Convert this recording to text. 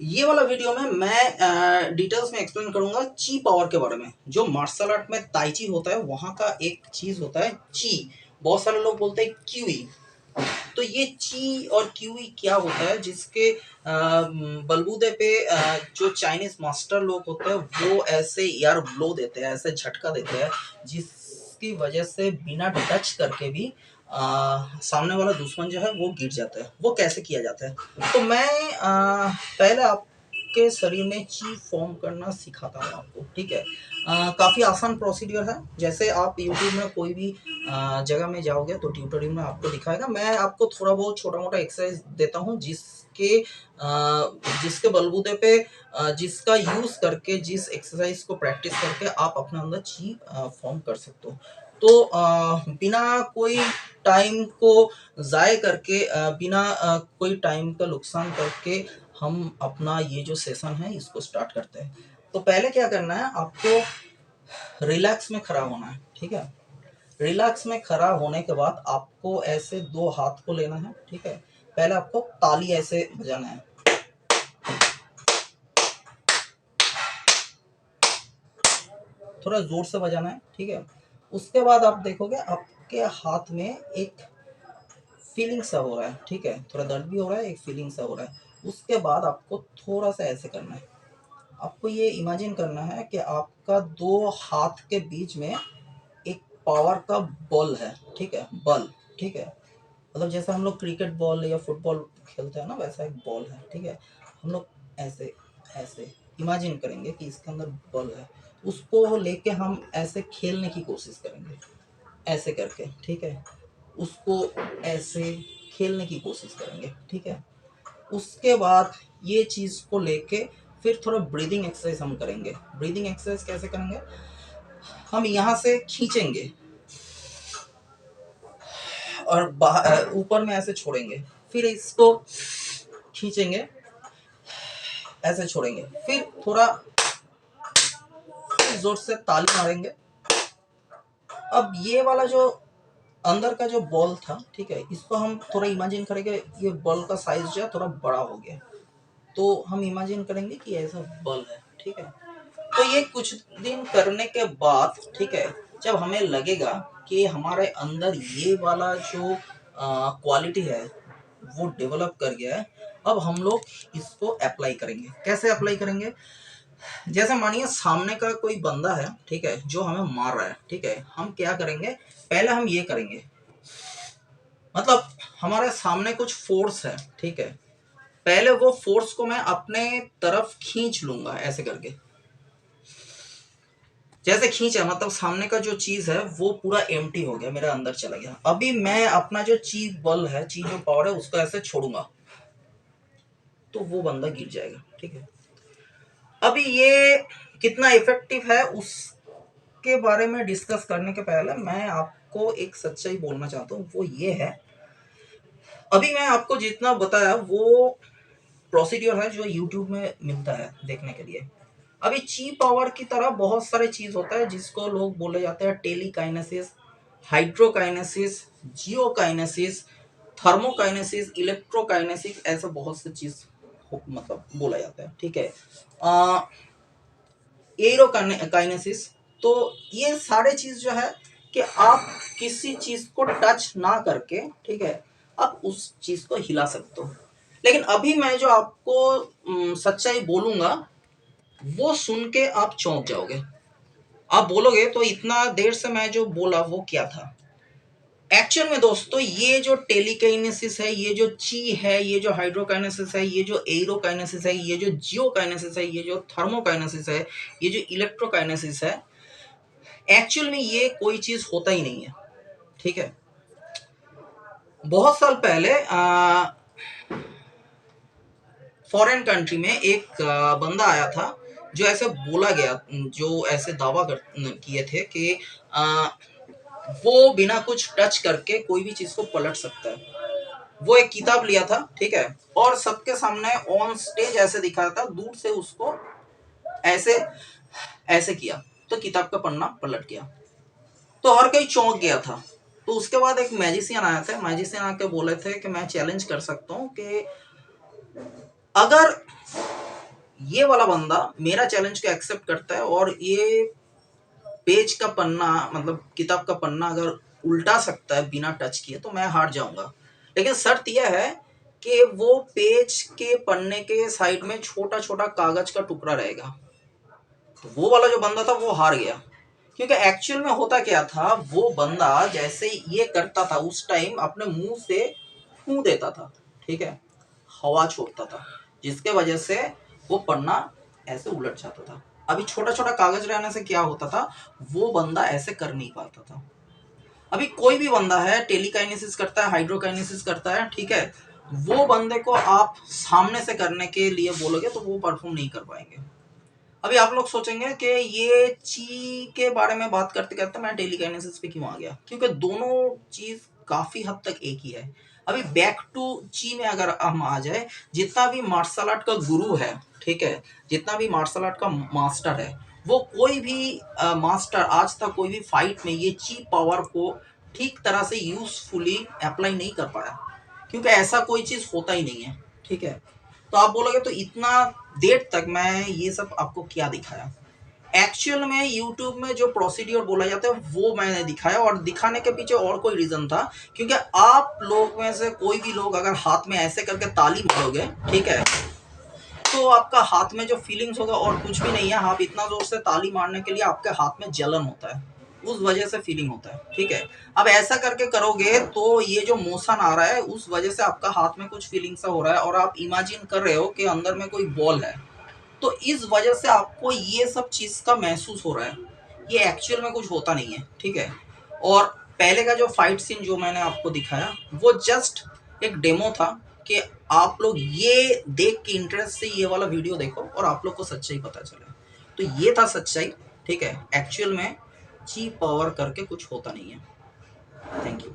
ये वाला वीडियो में मैं डिटेल्स में एक्सप्लेन करूंगा ची पावर के बारे में। जो मार्शल आर्ट में ताइची होता है वहां का एक चीज होता है ची। बहुत सारे लोग बोलते हैं क्यूई। तो ये ची और क्यूई क्या होता है जिसके बलबूते पे जो चाइनीज मास्टर लोग होते हैं वो ऐसे यार ब्लो देते हैं, ऐसे झटका देते हैं जिसकी वजह से बिना टच करके भी सामने वाला दुश्मन जो है वो गिर जाता है। वो कैसे किया जाता है तो मैं पहले आपके शरीर में ची फॉर्म करना सिखाता हूँ आपको, ठीक है। काफ़ी आसान प्रोसीडियर है। जैसे आप यूट्यूब में कोई भी जगह में जाओगे तो ट्यूटोरियल में आपको दिखाएगा। मैं आपको थोड़ा बहुत छोटा मोटा एक्सरसाइज देता हूँ जिसके बलबूते पे जिसका यूज करके, जिस एक्सरसाइज को प्रैक्टिस करके आप अपने अंदर ची फॉर्म कर सकते हो। तो बिना कोई टाइम को ज़ाय करके, बिना कोई टाइम का नुकसान करके हम अपना ये जो सेशन है इसको स्टार्ट करते हैं। तो पहले क्या करना है, आपको रिलैक्स में खड़ा होना है, ठीक है। रिलैक्स में खड़ा होने के बाद आपको ऐसे दो हाथ को लेना है, ठीक है। पहले आपको ताली ऐसे बजाना है, थोड़ा जोर से बजाना है, ठीक है। उसके बाद आप देखोगे आपके हाथ में एक फीलिंग सा हो रहा है, ठीक है। थोड़ा दर्द भी हो रहा है, एक फीलिंग सा हो रहा है। उसके बाद आपको थोड़ा सा ऐसे करना है। आपको ये इमेजिन करना है कि आपका दो हाथ के बीच में एक पावर का बॉल है, ठीक है, बल, ठीक है। मतलब जैसे हम लोग क्रिकेट बॉल या फुटबॉल खेलते हैं ना, वैसा एक बॉल है, ठीक है। हम लोग ऐसे ऐसे इमेजिन करेंगे कि इसके अंदर बॉल है। उसको लेके हम ऐसे खेलने की कोशिश करेंगे, ऐसे करके, ठीक है। उसको ऐसे खेलने की कोशिश करेंगे, ठीक है। उसके बाद ये चीज़ को लेके फिर थोड़ा ब्रीदिंग एक्सरसाइज हम करेंगे। ब्रीदिंग एक्सरसाइज कैसे करेंगे, हम यहाँ से खींचेंगे और ऊपर में ऐसे छोड़ेंगे, फिर इसको खींचेंगे, ऐसे छोड़ेंगे, फिर थोड़ा जोर से ताली मारेंगे। अब ये वाला जो अंदर का जो बॉल था, ठीक है, इसको हम थोड़ा इमेजिन करेंगे। ये बॉल का साइज जो है थोड़ा बड़ा हो गया, तो हम इमेजिन करेंगे कि ऐसा बॉल है, ठीक है। तो ये कुछ दिन करने के बाद, ठीक है, जब हमें लगेगा कि हमारे अंदर ये वाला जो क्वालिटी है वो डेवलप कर गया है, अब हम लोग इसको अप्लाई करेंगे। कैसे अप्लाई करेंगे, जैसे मानिए सामने का कोई बंदा है, ठीक है, जो हमें मार रहा है, ठीक है। हम क्या करेंगे, पहले हम ये करेंगे, मतलब हमारे सामने कुछ फोर्स है, ठीक है। पहले वो फोर्स को मैं अपने तरफ खींच लूंगा ऐसे करके। जैसे खींचा मतलब सामने का जो चीज है वो पूरा एम्प्टी हो गया, मेरे अंदर चला गया। अभी मैं अपना जो ची बल है, ची जो पावर है, उसको ऐसे छोड़ूंगा तो वो बंदा गिर जाएगा, ठीक है। अभी ये कितना इफेक्टिव है उसके बारे में डिस्कस करने के पहले मैं आपको एक सच्चाई बोलना चाहता हूँ, वो ये है, अभी मैं आपको जितना बताया वो प्रोसीड्योर है जो यूट्यूब में मिलता है देखने के लिए। अभी ची पावर की तरह बहुत सारे चीज होता है जिसको लोग बोले जाते हैं टेलीकाइनेसिस, हाइड्रोकाइनेसिस, जियोकाइनेसिस, थर्मोकाइनेसिस, इलेक्ट्रोकाइनेसिस, ऐसे बहुत से चीज मतलब बोला जाता है, ठीक है। एरोकाइनेसिस। तो ये सारे चीज जो है कि आप किसी चीज को टच ना करके, ठीक है, आप उस चीज को हिला सकते हो। लेकिन अभी मैं जो आपको सच्चाई बोलूंगा वो सुन के आप चौंक जाओगे। आप बोलोगे तो इतना देर से मैं जो बोला वो क्या था। एक्चुअल में दोस्तों ये जो टेलीकाइनेसिस है, ये जो ची है, ये जो हाइड्रोकाइनेसिस है, ये जो एरोकाइनेसिस है, ये जो जियोकाइनेसिस है, ये जो थर्मोकाइनेसिस है, ये जो इलेक्ट्रोकाइनेसिस है, एक्चुअल में ये कोई चीज होता ही नहीं है, ठीक है। बहुत साल पहले फॉरेन कंट्री में एक बंदा आया था जो ऐसे बोला गया, जो ऐसे दावा किए थे कि वो बिना कुछ टच करके कोई भी चीज को पलट सकता है। वो एक किताब लिया था, ठीक है, और सबके सामने ऑन स्टेज ऐसे दिखाया था, दूर से उसको ऐसे ऐसे किया तो किताब का पन्ना पलट गया। तो हर कोई चौंक गया था। तो उसके बाद एक मैजिशियन आया था, मैजिशियन आके बोले थे कि मैं चैलेंज कर सकता हूँ कि अगर ये वाला बंदा मेरा चैलेंज को एक्सेप्ट करता है और ये पेज का पन्ना मतलब किताब का पन्ना अगर उल्टा सकता है बिना टच किए तो मैं हार जाऊंगा। लेकिन शर्त यह है कि वो पेज के पन्ने के साइड में छोटा छोटा कागज का टुकड़ा रहेगा। तो वो वाला जो बंदा था वो हार गया, क्योंकि एक्चुअल में होता क्या था, वो बंदा जैसे ये करता था उस टाइम अपने मुंह से फूं देता था, ठीक है, हवा छोड़ता था, जिसके वजह से वो पन्ना ऐसे उलट जाता था। अभी छोटा छोटा कागज रहने से क्या होता था, वो बंदा ऐसे कर नहीं पाता था। अभी कोई भी बंदा है टेलीकाइनेसिस करता है, हाइड्रोकाइनेसिस करता है, ठीक है, वो बंदे को आप सामने से करने के लिए बोलोगे तो वो परफॉर्म नहीं कर पाएंगे। अभी आप लोग सोचेंगे कि ये ची के बारे में बात करते करते मैं टेलीकाइनेसिस पे क्यों आ गया, क्योंकि दोनों चीज काफी हद तक एक ही है। अभी बैक टू ची में अगर हम आ जाए, जितना भी मार्शल आर्ट का गुरु है, ठीक है, जितना भी मार्शल आर्ट का मास्टर है, वो कोई भी मास्टर आज तक कोई भी फाइट में ये ची पावर को ठीक तरह से यूजफुली अप्लाई नहीं कर पाया, क्योंकि ऐसा कोई चीज होता ही नहीं है, ठीक है। तो आप बोलोगे तो इतना देर तक मैं ये सब आपको क्या दिखाया, एक्चुअल में यूट्यूब में जो प्रोसीड्योर बोला जाता है वो मैंने दिखाया, और दिखाने के पीछे और कोई रीजन था, क्योंकि आप लोग में से कोई भी लोग अगर हाथ में ऐसे करके ताली मारोगे, ठीक है, तो आपका हाथ में जो फीलिंग्स होगा और कुछ भी नहीं है, आप इतना जोर से ताली मारने के लिए आपके हाथ में जलन होता है, उस वजह से फीलिंग होता है, ठीक है। अब ऐसा करके करोगे तो ये जो मोशन आ रहा है उस वजह से आपका हाथ में कुछ फीलिंग सा हो रहा है, और आप इमेजिन कर रहे हो कि अंदर में कोई बॉल है, तो इस वजह से आपको ये सब चीज का महसूस हो रहा है, ये एक्चुअल में कुछ होता नहीं है, ठीक है। और पहले का जो फाइट सीन जो मैंने आपको दिखाया वो जस्ट एक डेमो था, कि आप लोग ये देख के इंटरेस्ट से ये वाला वीडियो देखो और आप लोग को सच्चाई पता चले। तो ये था सच्चाई, ठीक है, एक्चुअल में ची पावर करके कुछ होता नहीं है। Thank you.